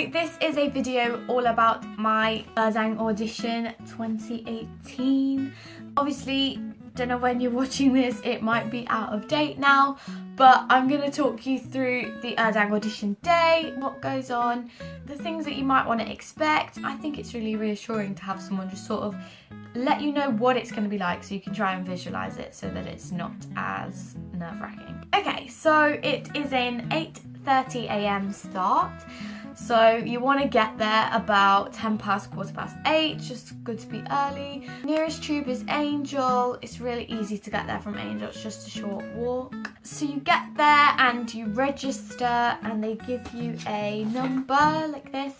this is a video all about my Urdang Audition 2018. Obviously, don't know when you're watching this, it might be out of date now, but I'm going to talk you through the Urdang Audition Day, what goes on, the things that you might want to expect. I think it's really reassuring to have someone just sort of let you know what it's going to be like so you can try and visualise it so that it's not as nerve-wracking. Okay, so it is an 8:30 a.m. start. So you want to get there about 10 past, 8, just good to be early. Nearest tube is Angel. It's really easy to get there from Angel, it's just a short walk. So you get there and you register and they give you a number like this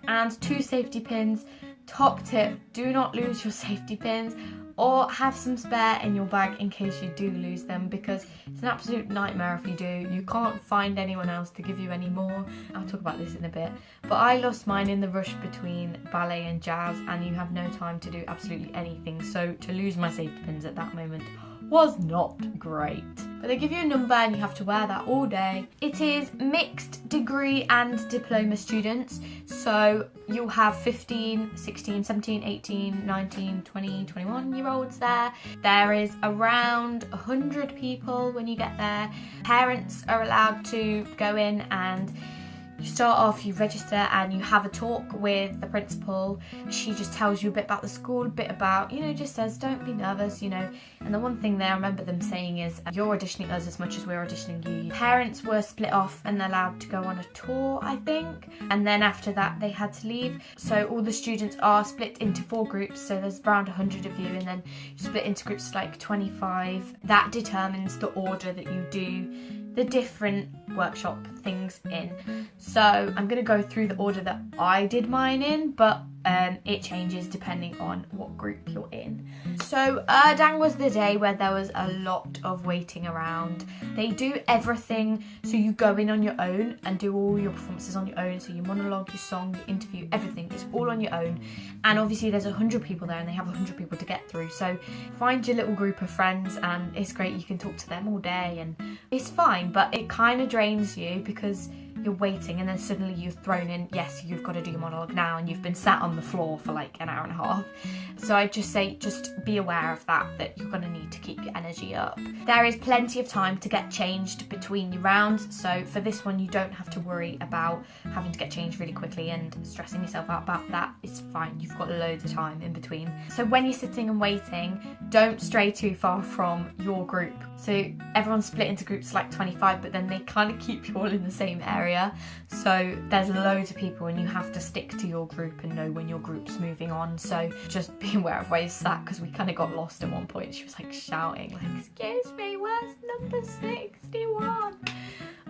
and 2 safety pins. Top tip, do not lose your safety pins or have some spare in your bag in case you do lose them, because it's an absolute nightmare if you do. You can't find anyone else to give you any more. I'll talk about this in a bit. But I lost mine in the rush between ballet and jazz and you have no time to do absolutely anything. So to lose my safety pins at that moment was not great. But they give you a number and you have to wear that all day. It is mixed degree and diploma students. So you'll have 15, 16, 17, 18, 19, 20, 21-year-olds there. There is around 100 people when you get there. Parents are allowed to go in and you start off, you register and you have a talk with the principal. She just tells you a bit about the school, a bit about, just says don't be nervous, And the one thing there I remember them saying is, you're auditioning us as much as we're auditioning you. Parents were split off and allowed to go on a tour, I think. And then after that they had to leave. So all the students are split into 4 groups. So there's around 100 of you and then you split into groups of like 25. That determines the order that you do the different workshop things in. So I'm going to go through the order that I did mine in, but it changes depending on what group you're in. So Urdang was the day where there was a lot of waiting around. They do everything, so you go in on your own and do all your performances on your own. So your monologue, your song, your interview, everything is all on your own. And obviously there's 100 people there and they have 100 people to get through. So find your little group of friends and it's great, you can talk to them all day and it's fine, but it kind of drains you because you're waiting and then suddenly you're thrown in, yes, you've got to do your monologue now and you've been sat on the floor for like an hour and a half. So I'd just say, just be aware of that you're going to need to keep your energy up. There is plenty of time to get changed between your rounds. So for this one, you don't have to worry about having to get changed really quickly and stressing yourself out about that. It's fine. You've got loads of time in between. So when you're sitting and waiting, don't stray too far from your group. So everyone's split into groups like 25, but then they kind of keep you all in the same area. So there's loads of people and you have to stick to your group and know when your group's moving on. So just be aware of where you sat, because we kind of got lost at one point. She was like shouting, like, excuse me, where's number 61?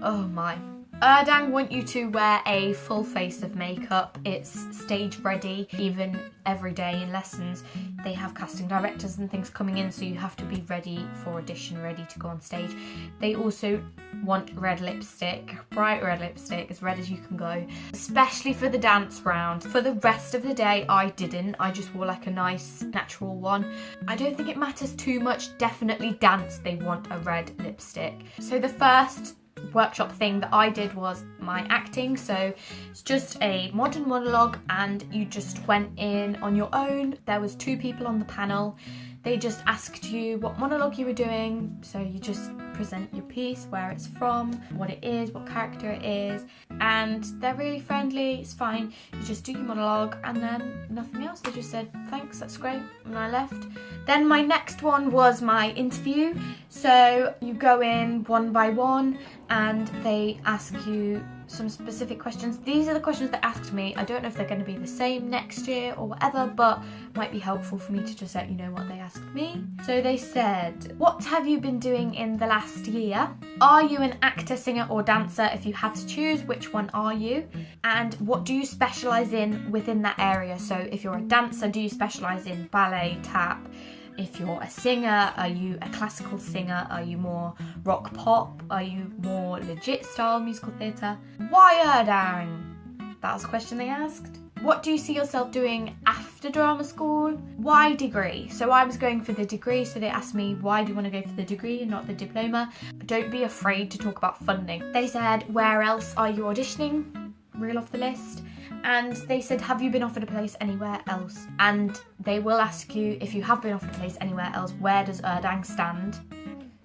Oh my. Urdang want you to wear a full face of makeup. It's stage ready, even every day in lessons. They have casting directors and things coming in, so you have to be ready for audition, ready to go on stage. They also want red lipstick, bright red lipstick, as red as you can go, especially for the dance round. For the rest of the day, I didn't. I just wore like a nice natural one. I don't think it matters too much. Definitely dance, they want a red lipstick. So the first workshop thing that I did was my acting. So it's just a modern monologue and you just went in on your own. There was 2 people on the panel. They just asked you what monologue you were doing, so you just present your piece, where it's from, what it is, what character it is, and they're really friendly, it's fine. You just do your monologue and then nothing else. They just said, thanks, that's great, and I left. Then my next one was my interview. So you go in one by one and they ask you some specific questions. These are the questions they asked me. I don't know if they're going to be the same next year or whatever, but it might be helpful for me to just let you know what they asked me. So they said, what have you been doing in the last year? Are you an actor, singer or dancer? If you had to choose, which one are you? And what do you specialise in within that area? So if you're a dancer, do you specialise in ballet, tap? If you're a singer, are you a classical singer? Are you more rock pop? Are you more legit style musical theatre? Why Urdang? That was a question they asked. What do you see yourself doing after drama school? Why degree? So I was going for the degree, so they asked me, why do you want to go for the degree and not the diploma? Don't be afraid to talk about funding. They said, where else are you auditioning? reel off the list. And they said, have you been offered a place anywhere else? And they will ask you, if you have been offered a place anywhere else, where does Urdang stand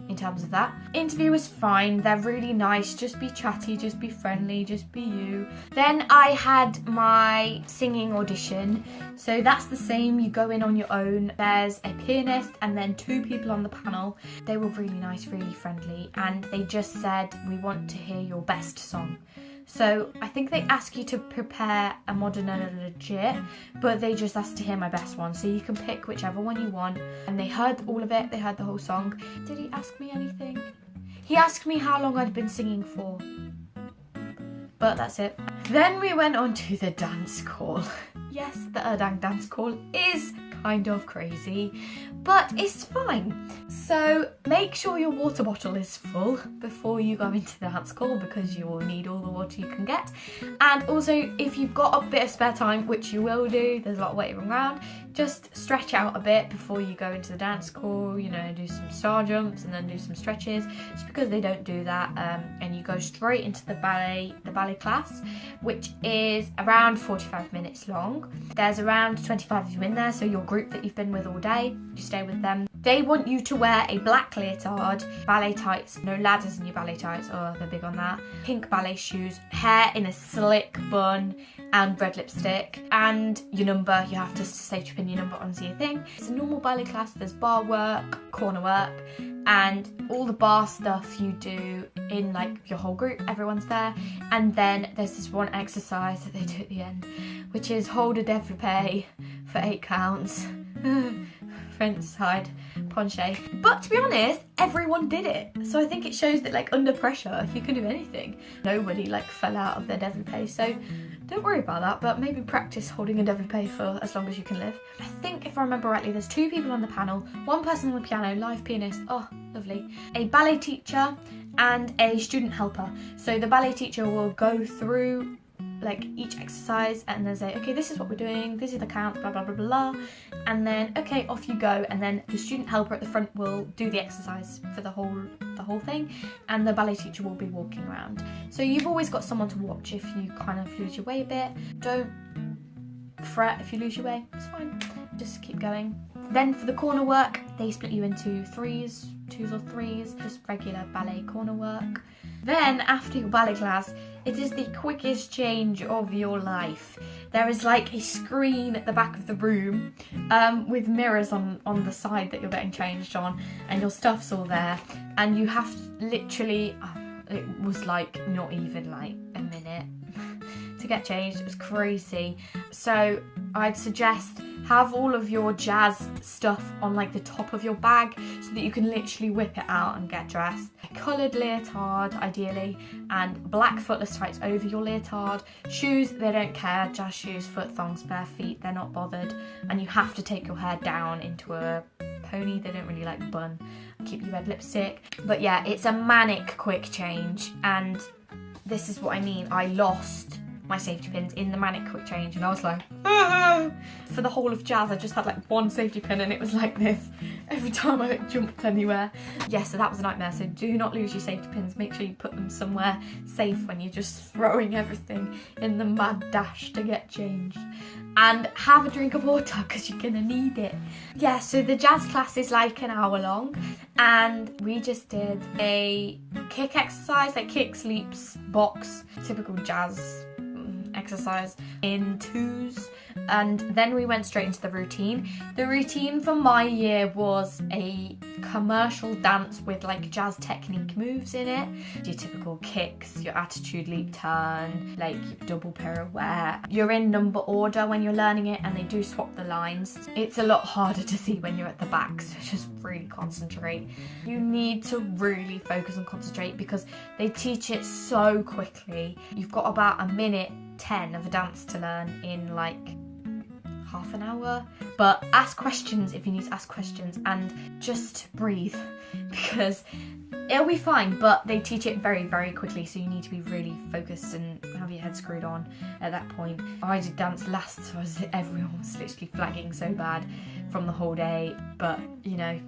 in terms of that? Interview was fine, they're really nice, just be chatty, just be friendly, just be you. Then I had my singing audition, so that's the same, you go in on your own. There's a pianist and then 2 people on the panel. They were really nice, really friendly, and they just said, we want to hear your best song. So I think they ask you to prepare a modern and a legit, but they just asked to hear my best one. So you can pick whichever one you want. And they heard all of it, they heard the whole song. Did he ask me anything? He asked me how long I'd been singing for. But that's it. Then we went on to the dance call. Yes, the Urdang dance call is kind of crazy, but it's fine. So make sure your water bottle is full before you go into the dance call, because you will need all the water you can get. And also, if you've got a bit of spare time, which you will do, there's a lot of waiting around, just stretch out a bit before you go into the dance call, you know, do some star jumps and then do some stretches, just because they don't do that. And you go straight into the ballet class, which is around 45 minutes long. There's around 25 of you in there, so your group that you've been with all day, you stay with them. They want you to wear a black leotard, ballet tights, no ladders in your ballet tights, oh, they're big on that, pink ballet shoes, hair in a slick bun, and red lipstick, and your number, you have to safety pin your number onto your thing. It's a normal ballet class, there's bar work, corner work, and all the bar stuff you do in like your whole group, everyone's there. And then there's this one exercise that they do at the end, which is hold a développé for 8 counts. Front side penché. But to be honest, everyone did it. So I think it shows that like under pressure, you can do anything. Nobody like fell out of their développé. So don't worry about that, but maybe practice holding a développé for as long as you can live. I think if I remember rightly, there's 2 people on the panel, 1 person on the piano, live pianist, oh, lovely, a ballet teacher and a student helper. So the ballet teacher will go through like each exercise and then say, okay, this is what we're doing, this is the count, blah blah blah blah, and then okay, off you go. And then the student helper at the front will do the exercise for the whole thing, and the ballet teacher will be walking around. So you've always got someone to watch if you kind of lose your way a bit. Don't fret if you lose your way, it's fine, just keep going. Then for the corner work, they split you into 2s or 3s, just regular ballet corner work. Then after your ballet class, it is the quickest change of your life. There is like a screen at the back of the room with mirrors on the side that you're getting changed on, and your stuff's all there, and you have literally, it was like not even like a minute to get changed. It was crazy. So I'd suggest have all of your jazz stuff on like the top of your bag so that you can literally whip it out and get dressed. A coloured leotard ideally, and black footless tights over your leotard. Shoes, they don't care, jazz shoes, foot thongs, bare feet, they're not bothered. And you have to take your hair down into a pony, they don't really like bun. Keep your red lipstick. But yeah, it's a manic quick change, and this is what I mean, I lost my safety pins in the manic quick change, and I was like, ah! For the whole of jazz I just had like 1 safety pin, and it was like this every time I jumped anywhere. Yeah, so that was a nightmare. So do not lose your safety pins, make sure you put them somewhere safe when you're just throwing everything in the mad dash to get changed. And have a drink of water because you're gonna need it. Yeah, so the jazz class is like an hour long, and we just did a kick exercise, like kicks, leaps, box, typical jazz exercise in 2s, and then we went straight into the routine. The routine for my year was a commercial dance with like jazz technique moves in it. Your typical kicks, your attitude leap turn, like your double pirouette. You're in number order when you're learning it, and they do swap the lines. It's a lot harder to see when you're at the back, so just really concentrate. You need to really focus and concentrate because they teach it so quickly. You've got about a minute 10 of a dance to learn in like half an hour, but ask questions if you need to ask questions, and just breathe because it'll be fine. But they teach it very, very quickly, so you need to be really focused and have your head screwed on at that point. I did dance last, so everyone was literally flagging so bad from the whole day, but you know,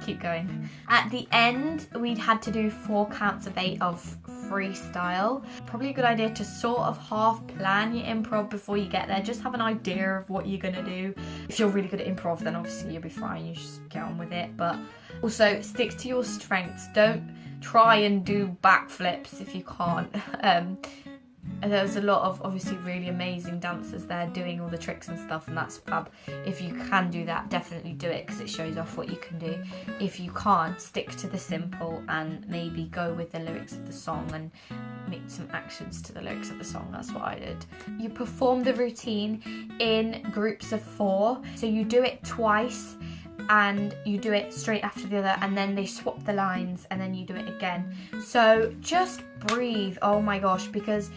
keep going. At the end, we'd had to do 4 counts of 8 of freestyle. Probably a good idea to sort of half plan your improv before you get there. Just have an idea of what you're gonna do. If you're really good at improv, then obviously you'll be fine, you just get on with it. But also stick to your strengths. Don't try and do backflips if you can't. There's a lot of obviously really amazing dancers there doing all the tricks and stuff, and that's fab. If you can do that, definitely do it, because it shows off what you can do. If you can't, stick to the simple and maybe go with the lyrics of the song and make some actions to the lyrics of the song. That's what I did. You perform the routine in groups of 4, so you do it twice and you do it straight after the other, and then they swap the lines and then you do it again. So just breathe, oh my gosh, because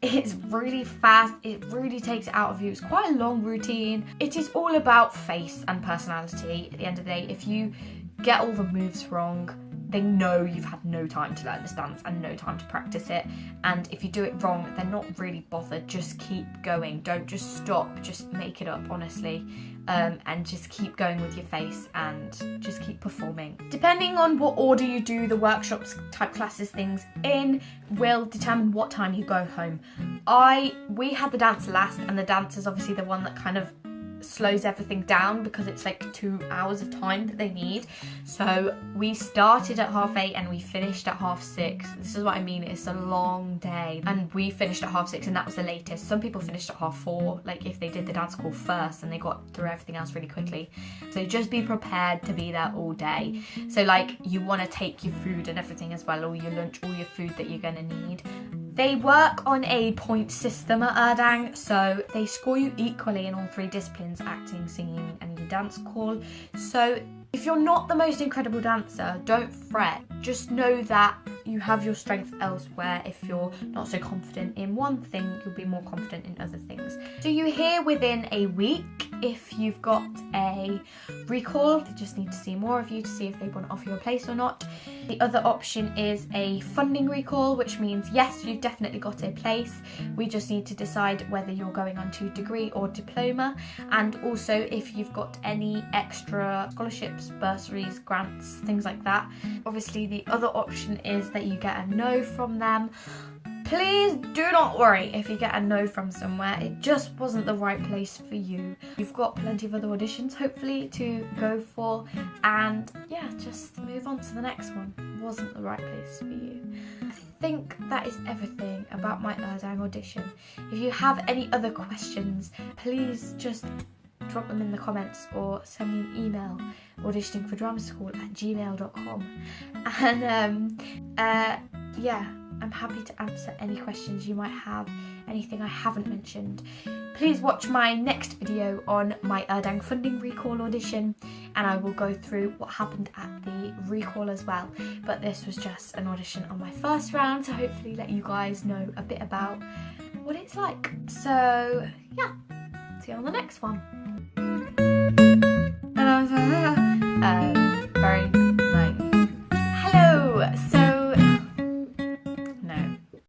it's really fast, it really takes it out of you. It's quite a long routine. It is all about face and personality at the end of the day. If you get all the moves wrong, they know you've had no time to learn this dance and no time to practice it. And if you do it wrong, they're not really bothered. Just keep going. Don't just stop. Just make it up, honestly. And just keep going with your face and just keep performing. Depending on what order you do the workshops, type classes, things in will determine what time you go home. We had the dance last, and the dance is obviously the one that kind of slows everything down because it's like 2 hours of time that they need. So we started at 8:30 and we finished at 6:30. This is what I mean, it's a long day. And we finished at 6:30 and that was the latest. Some people finished at 4:30, like if they did the dance call first and they got through everything else really quickly. So just be prepared to be there all day. So like you want to take your food and everything as well, all your lunch, all your food that you're going to need. They work on a point system at Urdang, so they score you equally in all 3 disciplines, acting, singing and your dance call. So if you're not the most incredible dancer, don't fret. Just know that you have your strengths elsewhere. If you're not so confident in one thing, you'll be more confident in other things. So you hear within a week. If you've got a recall, they just need to see more of you to see if they want to offer you a place or not. The other option is a funding recall, which means yes, you've definitely got a place. We just need to decide whether you're going on to degree or diploma, and also if you've got any extra scholarships, bursaries, grants, things like that. Obviously the other option is that you get a no from them. Please do not worry if you get a no from somewhere. It just wasn't the right place for you. You've got plenty of other auditions hopefully to go for, and yeah, just move on to the next one. It wasn't the right place for you. I think that is everything about my Urdang audition. If you have any other questions, please just drop them in the comments or send me an email, auditioningfordramaschool@gmail.com. And yeah, I'm happy to answer any questions you might have, anything I haven't mentioned. Please watch my next video on my Urdang funding recall audition, and I will go through what happened at the recall as well. But this was just an audition on my first round to hopefully let you guys know a bit about what it's like. So yeah, see you on the next one.